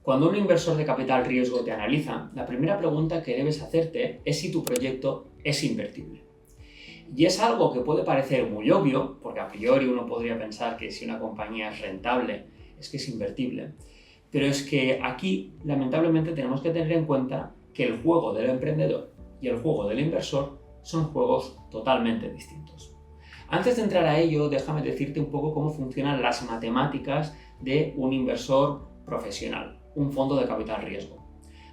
Cuando un inversor de capital riesgo te analiza, la primera pregunta que debes hacerte es si tu proyecto es invertible. Y es algo que puede parecer muy obvio, porque a priori uno podría pensar que si una compañía es rentable, es que es invertible. Pero es que aquí, lamentablemente, tenemos que tener en cuenta que el juego del emprendedor y el juego del inversor son juegos totalmente distintos. Antes de entrar a ello, déjame decirte un poco cómo funcionan las matemáticas de un inversor profesional, un fondo de capital riesgo.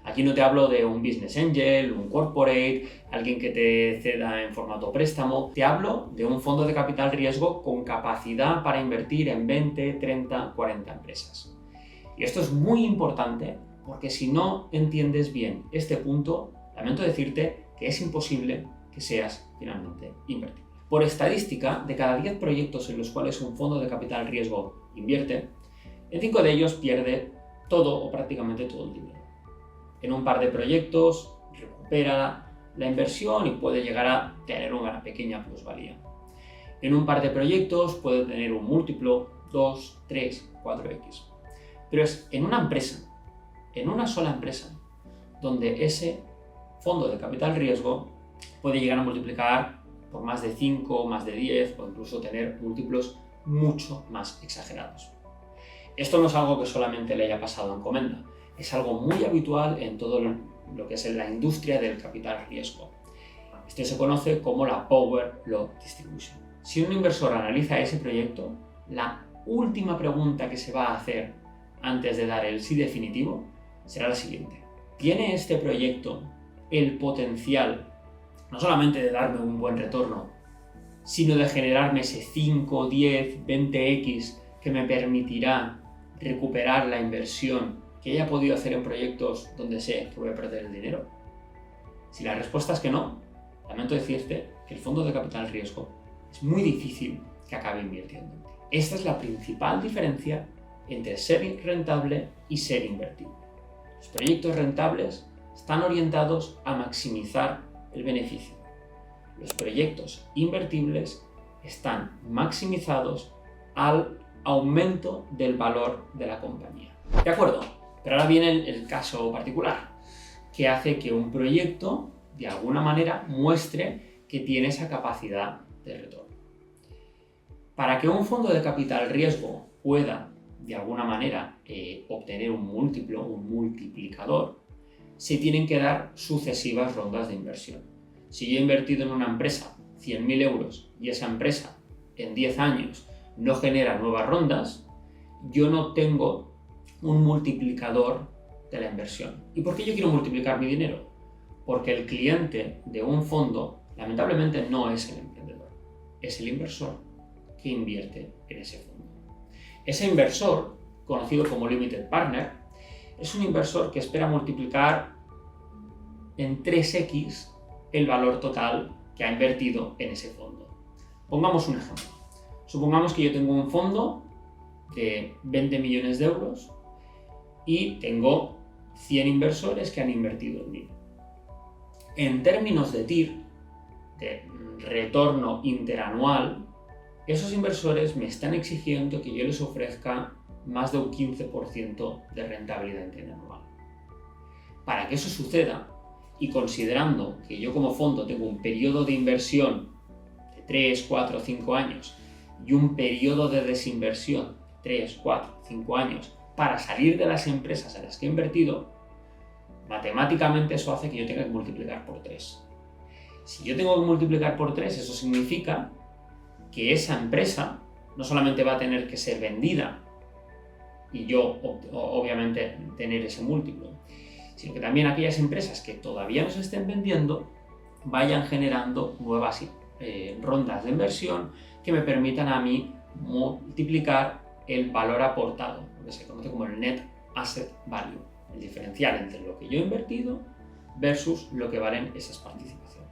Aquí no te hablo de un business angel, un corporate, alguien que te ceda en formato préstamo. Te hablo de un fondo de capital riesgo con capacidad para invertir en 20, 30, 40 empresas. Y esto es muy importante porque si no entiendes bien este punto, lamento decirte que es imposible que seas finalmente invertible. Por estadística, de cada 10 proyectos en los cuales un fondo de capital riesgo invierte, en 5 de ellos pierde todo o prácticamente todo el dinero. En un par de proyectos recupera la inversión y puede llegar a tener una pequeña plusvalía. En un par de proyectos puede tener un múltiplo 2, 3, 4x. Pero es en una empresa, en una sola empresa, donde ese fondo de capital riesgo puede llegar a multiplicar por más de 5, más de 10 o incluso tener múltiplos mucho más exagerados. Esto no es algo que solamente le haya pasado en Comenda, es algo muy habitual en todo lo que es la industria del capital riesgo. Esto se conoce como la Power Law Distribution. Si un inversor analiza ese proyecto, la última pregunta que se va a hacer antes de dar el sí definitivo será la siguiente. ¿Tiene este proyecto el potencial no solamente de darme un buen retorno, sino de generarme ese 5, 10, 20x que me permitirá recuperar la inversión que haya podido hacer en proyectos donde sé que voy a perder el dinero? Si la respuesta es que no, lamento decirte que el fondo de capital riesgo es muy difícil que acabe invirtiendo. Esta es la principal diferencia entre ser rentable y ser invertible. Los proyectos rentables están orientados a maximizar el beneficio. Los proyectos invertibles están maximizados al aumento del valor de la compañía. ¿De acuerdo? Pero ahora viene el caso particular, que hace que un proyecto, de alguna manera, muestre que tiene esa capacidad de retorno. Para que un fondo de capital riesgo pueda, de alguna manera, obtener un múltiplo, un multiplicador, se tienen que dar sucesivas rondas de inversión. Si yo he invertido en una empresa 100.000 euros y esa empresa en 10 años no genera nuevas rondas, yo no tengo un multiplicador de la inversión. ¿Y por qué yo quiero multiplicar mi dinero? Porque el cliente de un fondo, lamentablemente, no es el emprendedor, es el inversor que invierte en ese fondo. Ese inversor, conocido como Limited Partner, es un inversor que espera multiplicar en 3x el valor total que ha invertido en ese fondo. Pongamos un ejemplo. Supongamos que yo tengo un fondo de 20 millones de euros y tengo 100 inversores que han invertido en mí. En términos de TIR, de retorno interanual, esos inversores me están exigiendo que yo les ofrezca más de un 15% de rentabilidad interanual. Para que eso suceda, y considerando que yo como fondo tengo un periodo de inversión de 3, 4, 5 años y un periodo de desinversión de 3, 4, 5 años para salir de las empresas en las que he invertido, matemáticamente eso hace que yo tenga que multiplicar por 3. Si yo tengo que multiplicar por 3, eso significa que esa empresa no solamente va a tener que ser vendida y yo obviamente tener ese múltiplo, sino que también aquellas empresas que todavía no se estén vendiendo vayan generando nuevas rondas de inversión que me permitan a mí multiplicar el valor aportado, lo que se conoce como el Net Asset Value, el diferencial entre lo que yo he invertido versus lo que valen esas participaciones.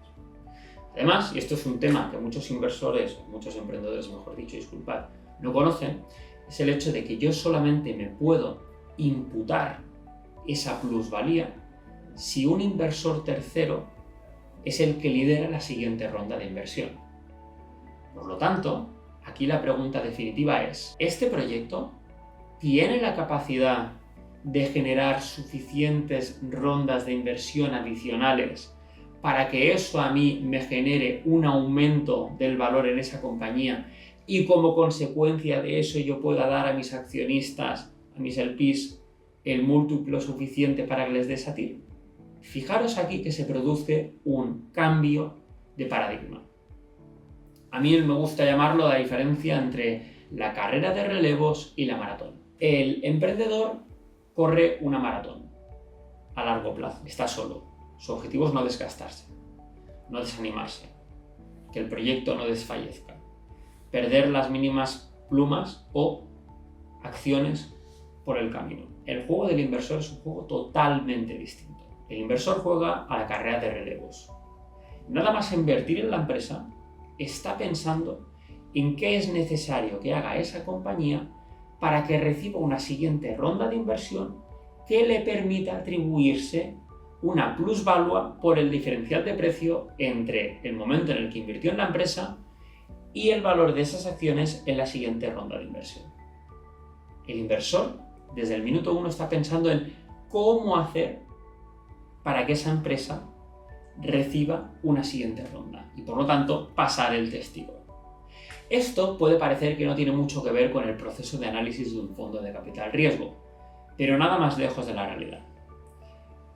Además, y esto es un tema que muchos inversores, muchos emprendedores, mejor dicho, disculpad, no conocen, es el hecho de que yo solamente me puedo imputar esa plusvalía si un inversor tercero es el que lidera la siguiente ronda de inversión. Por lo tanto, aquí la pregunta definitiva es, ¿este proyecto tiene la capacidad de generar suficientes rondas de inversión adicionales para que eso a mí me genere un aumento del valor en esa compañía y como consecuencia de eso yo pueda dar a mis accionistas, a mis LPs, el múltiplo suficiente para que les dé esa TIR? Fijaros aquí que se produce un cambio de paradigma. A mí me gusta llamarlo la diferencia entre la carrera de relevos y la maratón. El emprendedor corre una maratón a largo plazo, está solo. Su objetivo es no desgastarse, no desanimarse, que el proyecto no desfallezca, perder las mínimas plumas o acciones por el camino. El juego del inversor es un juego totalmente distinto. El inversor juega a la carrera de relevos. Nada más invertir en la empresa, está pensando en qué es necesario que haga esa compañía para que reciba una siguiente ronda de inversión que le permita atribuirse una plusvalua por el diferencial de precio entre el momento en el que invirtió en la empresa y el valor de esas acciones en la siguiente ronda de inversión. El inversor, desde el minuto 1, está pensando en cómo hacer para que esa empresa reciba una siguiente ronda y, por lo tanto, pasar el testigo. Esto puede parecer que no tiene mucho que ver con el proceso de análisis de un fondo de capital riesgo, pero nada más lejos de la realidad.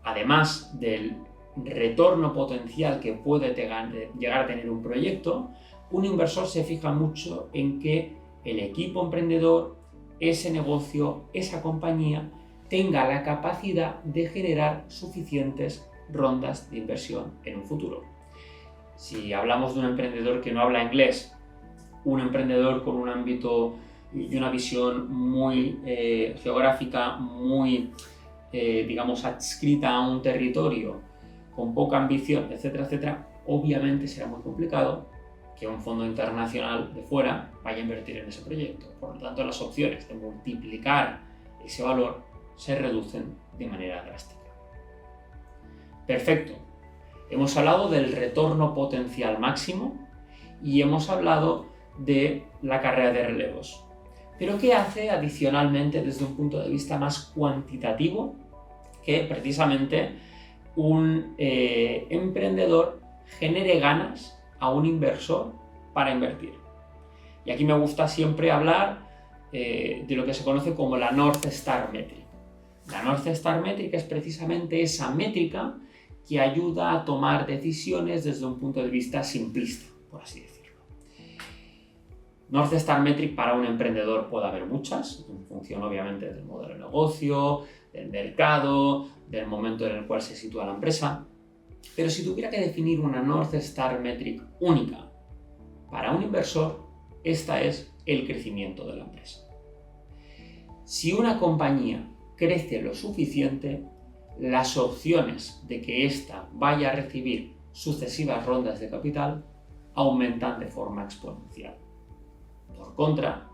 Además del retorno potencial que puede llegar a tener un proyecto, un inversor se fija mucho en que el equipo emprendedor, ese negocio, esa compañía, tenga la capacidad de generar suficientes rondas de inversión en un futuro. Si hablamos de un emprendedor que no habla inglés, un emprendedor con un ámbito y una visión muy geográfica, muy digamos adscrita a un territorio, con poca ambición, etcétera, etcétera, obviamente será muy complicado que un fondo internacional de fuera vaya a invertir en ese proyecto. Por lo tanto, las opciones de multiplicar ese valor se reducen de manera drástica. Perfecto. Hemos hablado del retorno potencial máximo y hemos hablado de la carrera de relevos. Pero ¿qué hace adicionalmente desde un punto de vista más cuantitativo que precisamente un emprendedor genere ganas a un inversor para invertir? Y aquí me gusta siempre hablar de lo que se conoce como la North Star Metric. La North Star Metric es precisamente esa métrica que ayuda a tomar decisiones desde un punto de vista simplista, por así decirlo. North Star Metric para un emprendedor puede haber muchas, en función obviamente del modelo de negocio, del mercado, del momento en el cual se sitúa la empresa. Pero si tuviera que definir una North Star Metric única para un inversor, esta es el crecimiento de la empresa. Si una compañía crece lo suficiente, las opciones de que ésta vaya a recibir sucesivas rondas de capital aumentan de forma exponencial. Por contra,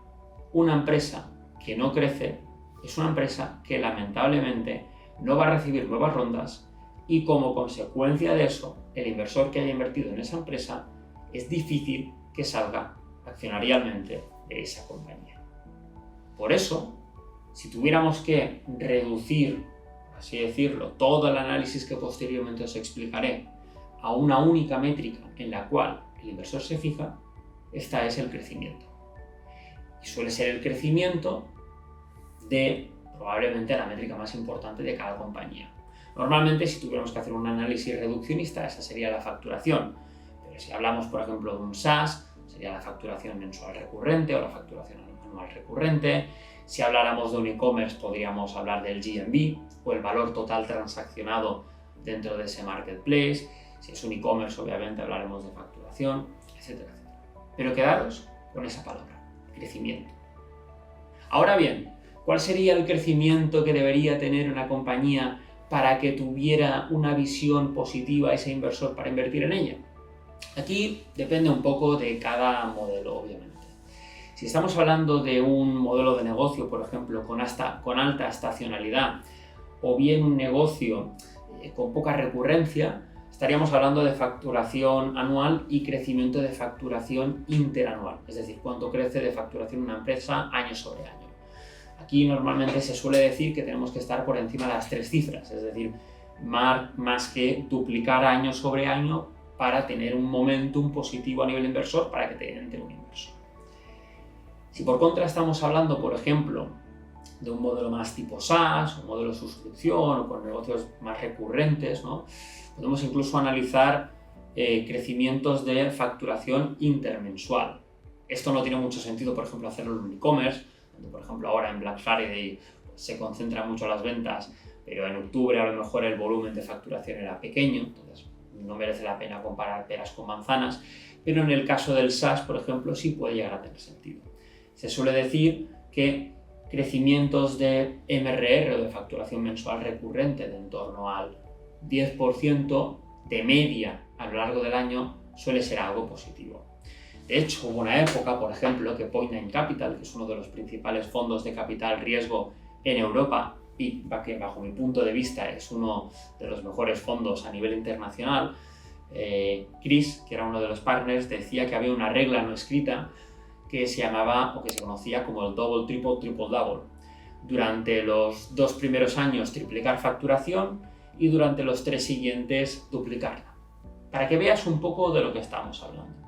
una empresa que no crece es una empresa que lamentablemente no va a recibir nuevas rondas y como consecuencia de eso, el inversor que haya invertido en esa empresa es difícil que salga accionarialmente de esa compañía. Por eso, si tuviéramos que reducir, así decirlo, todo el análisis que posteriormente os explicaré a una única métrica en la cual el inversor se fija, esta es el crecimiento. Y suele ser el crecimiento de probablemente la métrica más importante de cada compañía. Normalmente, si tuviéramos que hacer un análisis reduccionista, esa sería la facturación. Pero si hablamos, por ejemplo, de un SaaS, sería la facturación mensual recurrente o la facturación anual recurrente. Si habláramos de un e-commerce, podríamos hablar del GMV o el valor total transaccionado dentro de ese marketplace. Si es un e-commerce, obviamente hablaremos de facturación, etcétera, etcétera. Pero quedaros con esa palabra, crecimiento. Ahora bien, ¿cuál sería el crecimiento que debería tener una compañía para que tuviera una visión positiva ese inversor para invertir en ella? Aquí depende un poco de cada modelo, obviamente. Si estamos hablando de un modelo de negocio, por ejemplo, con alta estacionalidad, o bien un negocio con poca recurrencia, estaríamos hablando de facturación anual y crecimiento de facturación interanual, es decir, cuánto crece de facturación una empresa año sobre año. Aquí normalmente se suele decir que tenemos que estar por encima de las 3 cifras, es decir, más que duplicar año sobre año para tener un momentum positivo a nivel inversor para que te entre un inversor. Si por contra estamos hablando, por ejemplo, de un modelo más tipo SaaS, un modelo de suscripción o con negocios más recurrentes, ¿no? Podemos incluso analizar crecimientos de facturación intermensual. Esto no tiene mucho sentido, por ejemplo, hacerlo en un e-commerce, donde, por ejemplo, ahora en Black Friday se concentran mucho las ventas, pero en octubre a lo mejor el volumen de facturación era pequeño, entonces no merece la pena comparar peras con manzanas, pero en el caso del SaaS, por ejemplo, sí puede llegar a tener sentido. Se suele decir que crecimientos de MRR o de facturación mensual recurrente de en torno al 10% de media a lo largo del año suele ser algo positivo. De hecho, hubo una época, por ejemplo, que Point9 Capital, que es uno de los principales fondos de capital riesgo en Europa y que bajo mi punto de vista es uno de los mejores fondos a nivel internacional, Chris, que era uno de los partners, decía que había una regla no escrita que se llamaba o que se conocía como el double, triple, triple, double. Durante los 2 primeros años triplicar facturación y durante los 3 siguientes duplicarla. Para que veas un poco de lo que estamos hablando.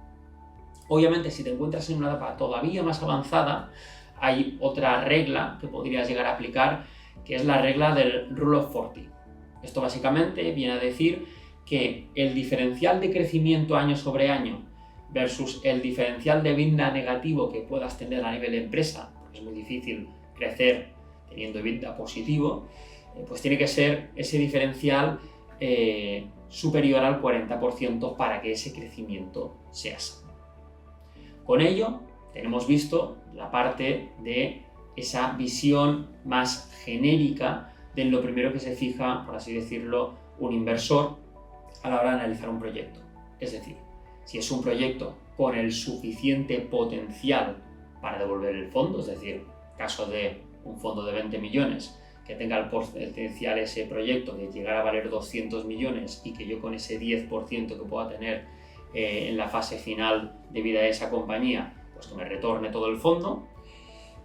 Obviamente, si te encuentras en una etapa todavía más avanzada, hay otra regla que podrías llegar a aplicar, que es la regla del Rule of 40. Esto básicamente viene a decir que el diferencial de crecimiento año sobre año versus el diferencial de EBITDA negativo que puedas tener a nivel de empresa, porque es muy difícil crecer teniendo EBITDA positivo, pues tiene que ser ese diferencial superior al 40% para que ese crecimiento sea sano. Con ello, tenemos visto la parte de esa visión más genérica de lo primero que se fija, por así decirlo, un inversor a la hora de analizar un proyecto. Es decir, si es un proyecto con el suficiente potencial para devolver el fondo, es decir, caso de un fondo de 20 millones, que tenga el potencial ese proyecto de llegar a valer 200 millones y que yo con ese 10% que pueda tener en la fase final de vida de esa compañía, pues que me retorne todo el fondo,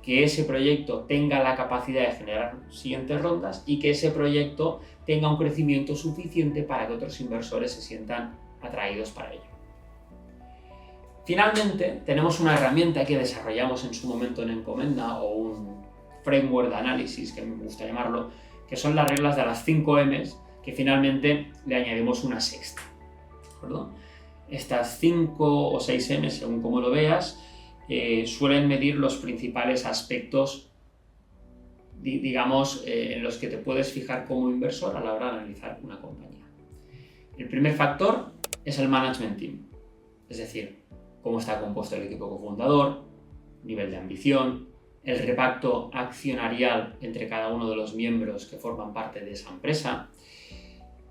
que ese proyecto tenga la capacidad de generar siguientes rondas y que ese proyecto tenga un crecimiento suficiente para que otros inversores se sientan atraídos para ello. Finalmente, tenemos una herramienta que desarrollamos en su momento en Encomenda, o un framework de análisis, que me gusta llamarlo, que son las reglas de las 5 M's, que finalmente le añadimos una sexta. ¿De acuerdo? Estas 5 o 6 M's, según como lo veas, suelen medir los principales aspectos, digamos, en los que te puedes fijar como inversor a la hora de analizar una compañía. El primer factor es el management team, es decir, cómo está compuesto el equipo cofundador, nivel de ambición, el reparto accionarial entre cada uno de los miembros que forman parte de esa empresa,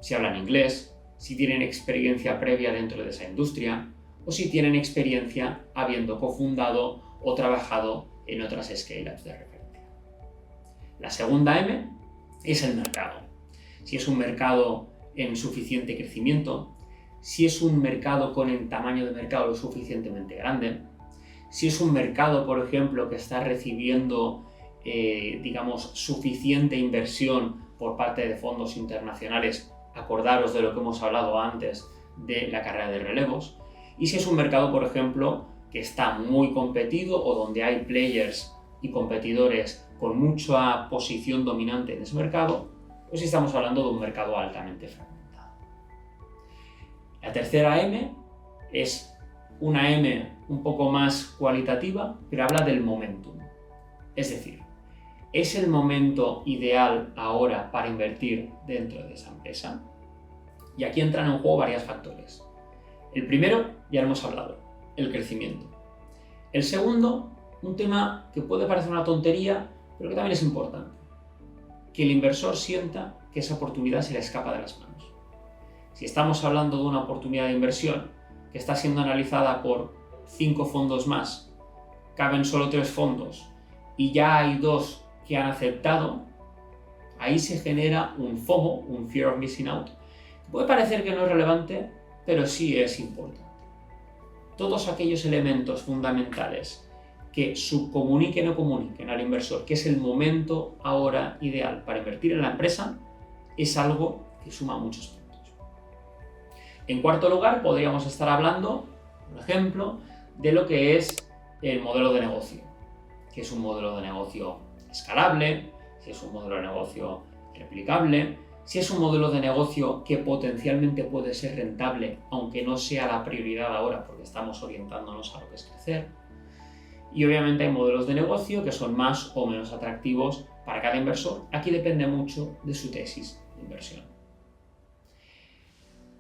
si hablan inglés, si tienen experiencia previa dentro de esa industria o si tienen experiencia habiendo cofundado o trabajado en otras scale-ups de referencia. La segunda M es el mercado. Si es un mercado en suficiente crecimiento, si es un mercado con el tamaño de mercado lo suficientemente grande, si es un mercado, por ejemplo, que está recibiendo, digamos, suficiente inversión por parte de fondos internacionales. Acordaros de lo que hemos hablado antes de la carrera de relevos. Y si es un mercado, por ejemplo, que está muy competido o donde hay players y competidores con mucha posición dominante en ese mercado, pues estamos hablando de un mercado altamente fragmentado. La tercera M es una M un poco más cualitativa, pero habla del momentum. Es decir, ¿es el momento ideal ahora para invertir dentro de esa empresa? Y aquí entran en juego varios factores. El primero, ya lo hemos hablado, el crecimiento. El segundo, un tema que puede parecer una tontería, pero que también es importante. Que el inversor sienta que esa oportunidad se le escapa de las manos. Si estamos hablando de una oportunidad de inversión que está siendo analizada por 5 fondos más, caben solo 3 fondos y ya hay 2 que han aceptado, ahí se genera un FOMO, un Fear of Missing Out. Puede parecer que no es relevante, pero sí es importante. Todos aquellos elementos fundamentales que subcomuniquen o comuniquen al inversor que es el momento ahora ideal para invertir en la empresa es algo que suma muchos puntos. En cuarto lugar, podríamos estar hablando, por ejemplo, de lo que es el modelo de negocio, que es un modelo de negocio escalable, si es un modelo de negocio replicable, si es un modelo de negocio que potencialmente puede ser rentable, aunque no sea la prioridad ahora porque estamos orientándonos a lo que es crecer. Y obviamente hay modelos de negocio que son más o menos atractivos para cada inversor. Aquí depende mucho de su tesis de inversión.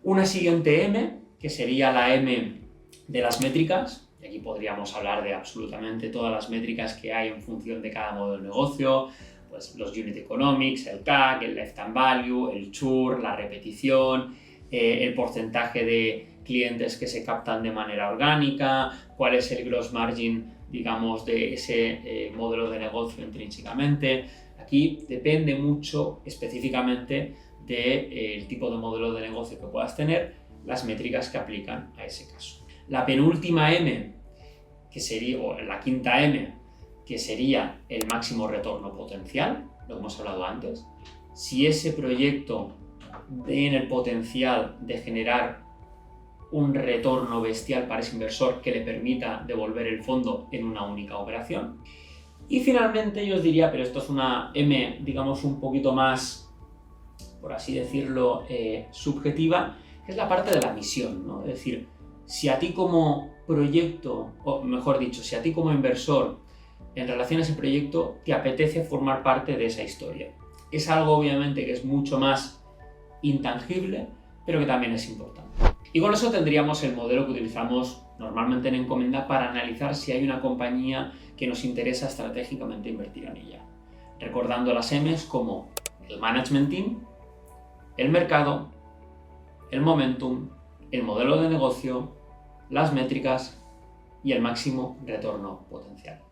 Una siguiente M, que sería la M de las métricas, y aquí podríamos hablar de absolutamente todas las métricas que hay en función de cada modelo de negocio, pues los unit economics, el CAC, el lifetime value, el churn, la repetición, el porcentaje de clientes que se captan de manera orgánica, cuál es el gross margin, digamos, de ese modelo de negocio intrínsecamente. Aquí depende mucho específicamente del tipo de modelo de negocio que puedas tener, las métricas que aplican a ese caso. La penúltima M, que sería, o la quinta M, que sería el máximo retorno potencial, lo que hemos hablado antes. Si ese proyecto tiene el potencial de generar un retorno bestial para ese inversor que le permita devolver el fondo en una única operación. Y finalmente yo os diría, pero esto es una M, digamos, un poquito más, por así decirlo, subjetiva, que es la parte de la misión, ¿no? Es decir, si a ti como proyecto, o mejor dicho, si a ti como inversor, en relación a ese proyecto, te apetece formar parte de esa historia. Es algo, obviamente, que es mucho más intangible, pero que también es importante. Y con eso tendríamos el modelo que utilizamos normalmente en Encomenda para analizar si hay una compañía que nos interesa estratégicamente invertir en ella. Recordando las M's como el management team, el mercado, el momentum, el modelo de negocio, las métricas y el máximo retorno potencial.